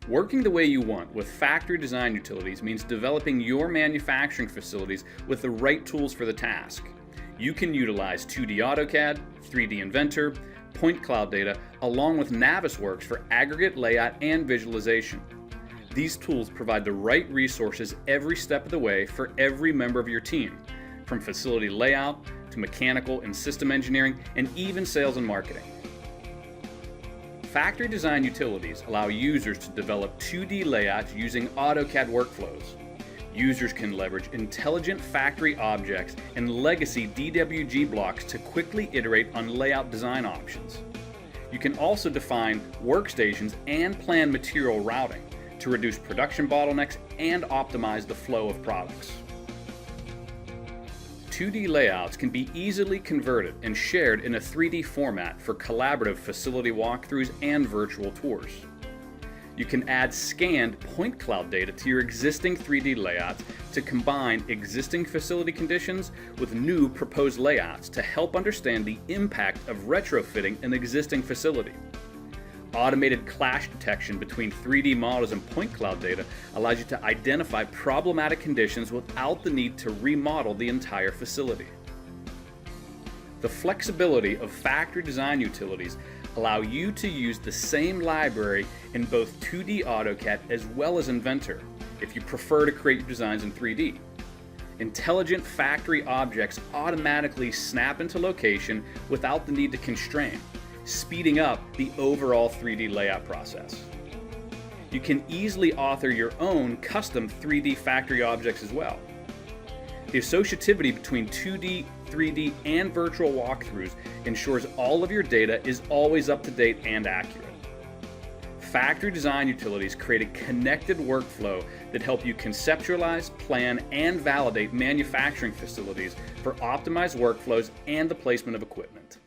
Working the way you want with factory design utilities means developing your manufacturing facilities with the right tools for the task. You can utilize 2D AutoCAD, 3D Inventor, point cloud data, along with Navisworks for aggregate layout and visualization. These tools provide the right resources every step of the way for every member of your team, from facility layout to mechanical and system engineering, and even sales and marketing. Factory design utilities allow users to develop 2D layouts using AutoCAD workflows. Users can leverage intelligent factory objects and legacy DWG blocks to quickly iterate on layout design options. You can also define workstations and plan material routing to reduce production bottlenecks and optimize the flow of products. 2D layouts can be easily converted and shared in a 3D format for collaborative facility walkthroughs and virtual tours. You can add scanned point cloud data to your existing 3D layouts to combine existing facility conditions with new proposed layouts to help understand the impact of retrofitting an existing facility. Automated clash detection between 3D models and point cloud data allows you to identify problematic conditions without the need to remodel the entire facility. The flexibility of factory design utilities allow you to use the same library in both 2D AutoCAD as well as Inventor, if you prefer to create your designs in 3D. Intelligent factory objects automatically snap into location without the need to constrain, speeding up the overall 3D layout process. You can easily author your own custom 3D factory objects as well. The associativity between 2D, 3D, and virtual walkthroughs ensures all of your data is always up to date and accurate. Factory design utilities create a connected workflow that help you conceptualize, plan, and validate manufacturing facilities for optimized workflows and the placement of equipment.